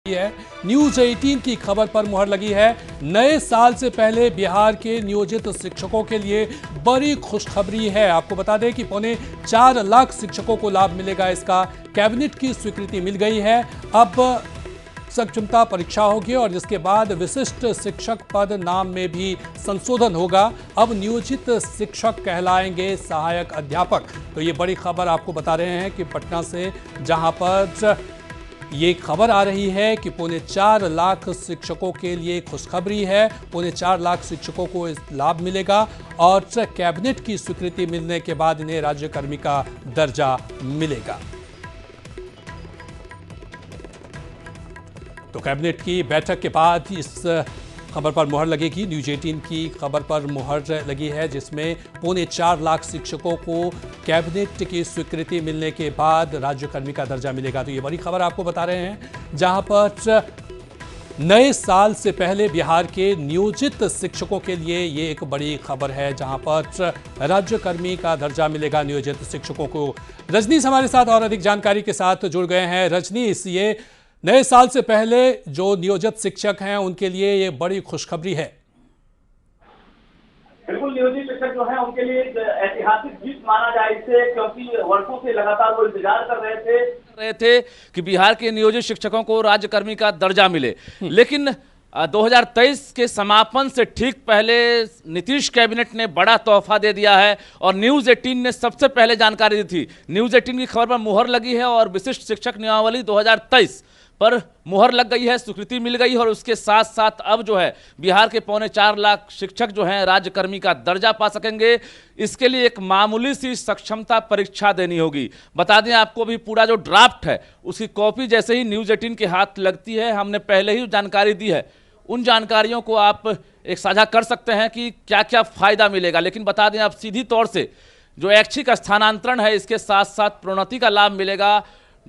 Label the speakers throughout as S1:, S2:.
S1: है। न्यूज 18 की खबर पर मुहर लगी है। नए साल से पहले बिहार के नियोजित शिक्षकों के लिए बड़ी खुशखबरी है। आपको बता दें कि 4.25 लाख शिक्षकों को लाभ मिलेगा। इसका कैबिनेट की स्वीकृति मिल गई है। अब सक्षमता परीक्षा होगी और जिसके बाद विशिष्ट शिक्षक पद नाम में भी संशोधन होगा। अब नियोजित शिक्षक कहलाएंगे सहायक अध्यापक। तो ये बड़ी खबर आपको बता रहे हैं कि पटना से, जहां पर ये खबर आ रही है कि 4.25 लाख शिक्षकों के लिए खुशखबरी है। 4.25 लाख शिक्षकों को इस लाभ मिलेगा और कैबिनेट की स्वीकृति मिलने के बाद इन्हें राज्यकर्मी का दर्जा मिलेगा। तो कैबिनेट की बैठक के बाद इस खबर पर मुहर लगेगी। न्यूज 18 की खबर पर मुहर लगी है, जिसमें 4.25 लाख शिक्षकों को कैबिनेट की स्वीकृति मिलने के बाद राज्यकर्मी का दर्जा मिलेगा। तो ये बड़ी खबर आपको बता रहे हैं, जहां पर नए साल से पहले बिहार के नियोजित शिक्षकों के लिए ये एक बड़ी खबर है, जहां पर राज्यकर्मी का दर्जा मिलेगा नियोजित शिक्षकों को। रजनीश हमारे साथ और अधिक जानकारी के साथ जुड़ गए हैं। रजनीश, ये नए साल से पहले जो नियोजित शिक्षक हैं उनके लिए ये बड़ी खुशखबरी है।
S2: बिल्कुल, नियोजित शिक्षक जो है उनके लिए एक ऐतिहासिक जीत माना जाए इसे, क्योंकि वर्षों से लगातार वो इंतजार कर रहे थे
S3: कि बिहार के नियोजित शिक्षकों को राज्यकर्मी का दर्जा मिले। लेकिन 2023 के समापन से ठीक पहले नीतीश कैबिनेट ने बड़ा तोहफा दे दिया है और न्यूज़ 18 ने सबसे पहले जानकारी दी थी। न्यूज़ 18 की खबर पर मुहर लगी है और विशिष्ट शिक्षक नियमावली 2023 पर मुहर लग गई है, स्वीकृति मिल गई है और उसके साथ साथ अब जो है बिहार के 4.25 लाख शिक्षक जो हैं राज्यकर्मी का दर्जा पा सकेंगे। इसके लिए एक मामूली सी सक्षमता परीक्षा देनी होगी। बता दें आपको, भी पूरा जो ड्राफ्ट है उसकी कॉपी जैसे ही न्यूज़ 18 के हाथ लगती है, हमने पहले ही जानकारी दी है, उन जानकारियों को आप एक साझा कर सकते हैं कि क्या क्या फायदा मिलेगा। लेकिन बता दें आप सीधी तौर से जो ऐच्छिक स्थानांतरण है, इसके साथ साथ प्रोन्नति का लाभ मिलेगा,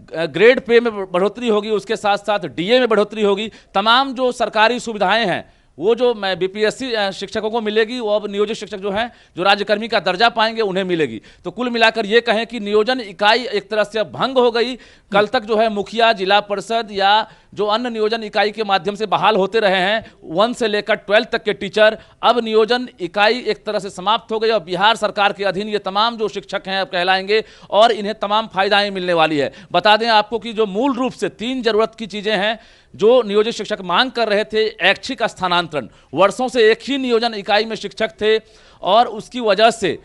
S3: ग्रेड पे में बढ़ोतरी होगी, उसके साथ साथ डीए में बढ़ोतरी होगी। तमाम जो सरकारी सुविधाएं हैं वो जो बीपीएससी शिक्षकों को मिलेगी, वो अब नियोजित शिक्षक जो हैं जो राज्यकर्मी का दर्जा पाएंगे उन्हें मिलेगी। तो कुल मिलाकर ये कहें कि नियोजन इकाई एक तरह से भंग हो गई। कल तक जो है मुखिया, जिला परिषद या जो अन्य नियोजन इकाई के माध्यम से बहाल होते रहे हैं 1 से लेकर 12 तक के टीचर, अब नियोजन इकाई एक तरह से समाप्त हो गई और बिहार सरकार के अधीन ये तमाम जो शिक्षक हैं अब कहलाएंगे और इन्हें तमाम फायदाएं मिलने वाली है। बता दें आपको कि जो मूल रूप से 3 जरूरत की चीजें हैं जो नियोजित शिक्षक मांग कर रहे थे। ऐच्छिक स्थानांतरण, वर्षों से एक ही नियोजन इकाई में शिक्षक थे और उसकी वजह से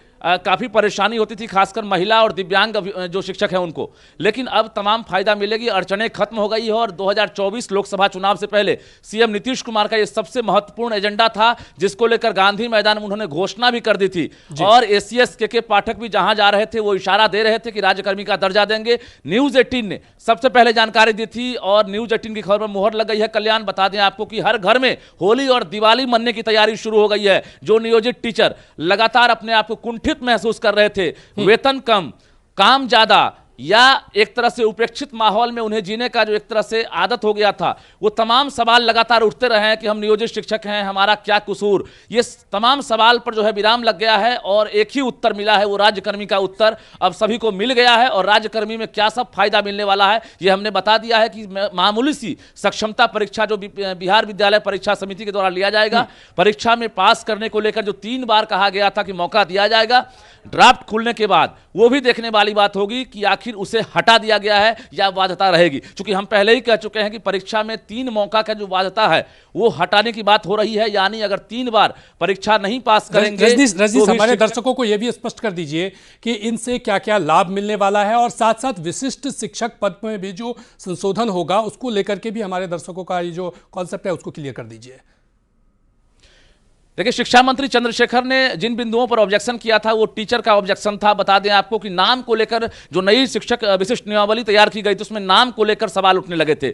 S3: काफ़ी परेशानी होती थी, खासकर महिला और दिव्यांग जो शिक्षक हैं उनको। लेकिन अब तमाम फायदा मिलेगी, अड़चनें खत्म हो गई है और 2024 लोकसभा चुनाव से पहले सीएम नीतीश कुमार का ये सबसे महत्वपूर्ण एजेंडा था, जिसको लेकर गांधी मैदान में उन्होंने घोषणा भी कर दी थी। और एसीएस के पाठक भी जहां जा रहे थे वो इशारा दे रहे थे कि राज्यकर्मी का दर्जा देंगे। न्यूज़ 18 ने सबसे पहले जानकारी दी थी और न्यूज़ 18 की खबर पर मुहर लग गई है। कल्याण, बता दें आपको कि हर घर में होली और दिवाली मनने की तैयारी शुरू हो गई है। जो नियोजित टीचर लगातार अपने आप को कुंठित महसूस कर रहे थे, वेतन कम, काम ज्यादा या एक तरह से उपेक्षित माहौल में उन्हें जीने का जो एक तरह से आदत हो गया था, वो तमाम सवाल लगातार उठते रहे हैं कि हम नियोजित शिक्षक हैं, हमारा क्या कसूर। ये तमाम सवाल पर जो है विराम लग गया है और एक ही उत्तर मिला है, वो राज्यकर्मी का उत्तर अब सभी को मिल गया है। और राज्यकर्मी में क्या सब फायदा मिलने वाला है ये हमने बता दिया है कि मामूली सी सक्षमता परीक्षा जो बिहार विद्यालय परीक्षा समिति के द्वारा लिया जाएगा, परीक्षा में पास करने को लेकर जो 3 बार कहा गया था कि मौका दिया जाएगा, ड्राफ्ट खुलने के बाद वो भी देखने वाली बात होगी कि आखिर उसे हटा दिया गया है या वाध्यता रहेगी। क्योंकि हम पहले ही कह चुके हैं कि परीक्षा में 3 मौका का जो वाध्यता है वो हटाने की बात हो रही है, यानी अगर 3 बार परीक्षा नहीं पास करेंगे।
S1: रजनीश, हमारे दर्शकों को यह भी स्पष्ट कर दीजिए कि इनसे क्या क्या लाभ मिलने वाला है और साथ साथ विशिष्ट शिक्षक पद में भी जो संशोधन होगा उसको लेकर के भी हमारे दर्शकों का ये जो कॉन्सेप्ट है उसको क्लियर कर दीजिए।
S3: देखिए, शिक्षा मंत्री चंद्रशेखर ने जिन बिंदुओं पर ऑब्जेक्शन किया था वो टीचर का ऑब्जेक्शन था। बता दें आपको कि नाम को लेकर जो नई शिक्षक विशिष्ट नियमावली तैयार की गई थी उसमें नाम को लेकर सवाल उठने लगे थे।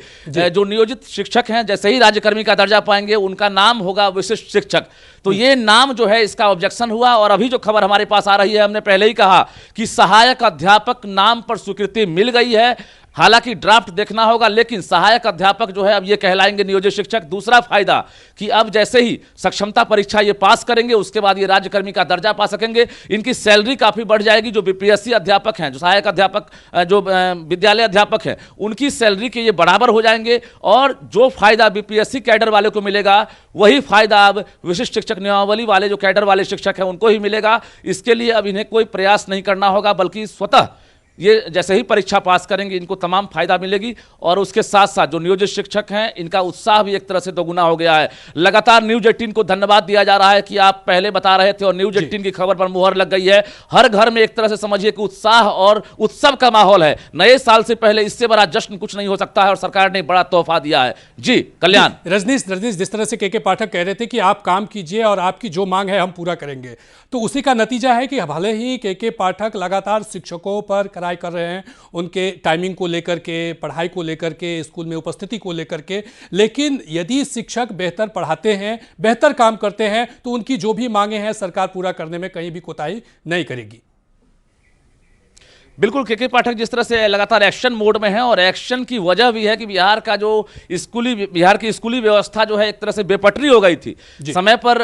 S3: जो नियोजित शिक्षक हैं जैसे ही राज्यकर्मी का दर्जा पाएंगे उनका नाम होगा विशिष्ट शिक्षक। तो ये नाम जो है इसका ऑब्जेक्शन हुआ और अभी जो खबर हमारे पास आ रही है, हमने पहले ही कहा कि सहायक अध्यापक नाम पर स्वीकृति मिल गई है। हालांकि ड्राफ्ट देखना होगा, लेकिन सहायक अध्यापक जो है अब ये कहलाएंगे नियोजित शिक्षक। दूसरा फायदा कि अब जैसे ही सक्षमता परीक्षा ये पास करेंगे उसके बाद ये राज्यकर्मी का दर्जा पा सकेंगे। इनकी सैलरी काफी बढ़ जाएगी। जो बीपीएससी अध्यापक हैं, जो सहायक अध्यापक, जो विद्यालय अध्यापक हैं, उनकी सैलरी के ये बराबर हो जाएंगे। और जो फायदा बीपीएससी कैडर वाले को मिलेगा वही फायदा अब विशिष्ट शिक्षक नियमावली वाले जो कैडर वाले शिक्षक हैं उनको ही मिलेगा। इसके लिए अब इन्हें कोई प्रयास नहीं करना होगा, बल्कि स्वतः ये जैसे ही परीक्षा पास करेंगे इनको तमाम फायदा मिलेगी। और उसके साथ साथ जो नियोजित शिक्षक हैं इनका उत्साह भी एक तरह से दोगुना हो गया है। लगातार न्यूज 18 को धन्यवाद दिया जा रहा है कि आप पहले बता रहे थे और न्यूज 18 की खबर पर मुहर लग गई है। हर घर में एक तरह से समझिए कि उत्साह और उत्सव का माहौल है। नए साल से पहले इससे बड़ा जश्न कुछ नहीं हो सकता है और सरकार ने बड़ा तोहफा दिया है। जी कल्याण।
S1: रजनीश, जिस तरह से के पाठक कह रहे थे कि आप काम कीजिए और आपकी जो मांग है हम पूरा करेंगे, तो उसी का नतीजा है कि भले ही के पाठक लगातार शिक्षकों पर कराई कर रहे हैं, उनके टाइमिंग को लेकर के, पढ़ाई को लेकर के, स्कूल में उपस्थिति को लेकर के, लेकिन यदि शिक्षक बेहतर पढ़ाते हैं, बेहतर काम करते हैं, तो उनकी जो भी मांगे हैं सरकार पूरा करने में कहीं भी कोताही नहीं करेगी।
S3: बिल्कुल, के पाठक जिस तरह से लगातार एक्शन मोड में है और एक्शन की वजह भी है कि बिहार की स्कूली व्यवस्था जो है एक तरह से बेपटरी हो गई थी। समय पर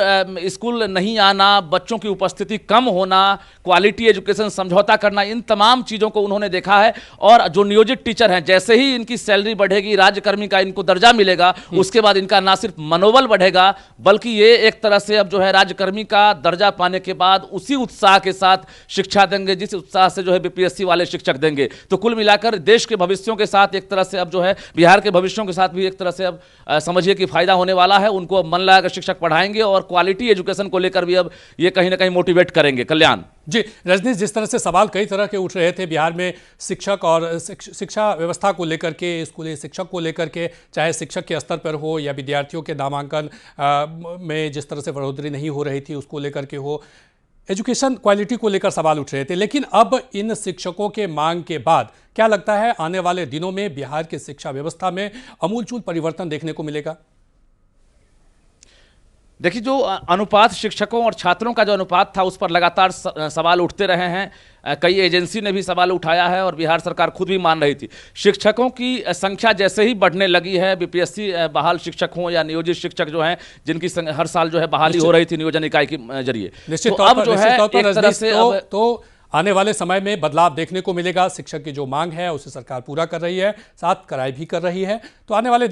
S3: स्कूल नहीं आना, बच्चों की उपस्थिति कम होना, क्वालिटी एजुकेशन समझौता करना, इन तमाम चीज़ों को उन्होंने देखा है। और जो नियोजित टीचर हैं, जैसे ही इनकी सैलरी बढ़ेगी, राज्यकर्मी का इनको दर्जा मिलेगा, उसके बाद इनका ना सिर्फ मनोबल बढ़ेगा बल्कि ये एक तरह से अब जो है राज्यकर्मी का दर्जा पाने के बाद उसी उत्साह के साथ शिक्षा देंगे जिस उत्साह से जो है बीपीएससी वाले शिक्षक देंगे। तो कुल मिलाकर देश के भविष्यों के साथ एक तरह से अब जो है बिहार के भविष्यों के साथ भी एक तरह से अब समझिए कि फायदा होने वाला है। उनको अब मन लगाकर शिक्षक पढ़ाएंगे और क्वालिटी एजुकेशन को लेकर भी अब ये कहीं ना कहीं मोटिवेट करेंगे। कल्याण
S1: जी। रजनीश, जिस तरह से सवाल कई तरह के उठ रहे थे बिहार में शिक्षक और शिक्षा व्यवस्था को लेकर के, स्कूली शिक्षक को लेकर के, चाहे शिक्षक के स्तर पर हो या विद्यार्थियों के नामांकन में जिस तरह से बढ़ोतरी नहीं हो रही थी उसको लेकर के हो, एजुकेशन क्वालिटी को लेकर सवाल उठ रहे थे। लेकिन अब इन शिक्षकों के मांग के बाद क्या लगता है आने वाले दिनों में बिहार की शिक्षा व्यवस्था में अमूलचूल परिवर्तन देखने को मिलेगा?
S3: देखिए, जो अनुपात शिक्षकों और छात्रों का जो अनुपात था उस पर लगातार सवाल उठते रहे हैं। कई एजेंसी ने भी सवाल उठाया है और बिहार सरकार खुद भी मान रही थी। शिक्षकों की संख्या जैसे ही बढ़ने लगी है, बीपीएससी बहाल शिक्षक हों या नियोजित शिक्षक जो हैं जिनकी हर साल जो है बहाली हो रही थी नियोजन इकाई के जरिए,
S1: निश्चित तौर पर एक तरह से तो आने वाले समय में बदलाव देखने को मिलेगा। शिक्षक की जो मांग है उसे सरकार पूरा कर रही है, साथ कराई भी कर रही है। तो आने वाले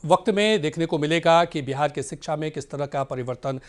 S1: वक्त में देखने को मिलेगा कि बिहार की शिक्षा में किस तरह का परिवर्तन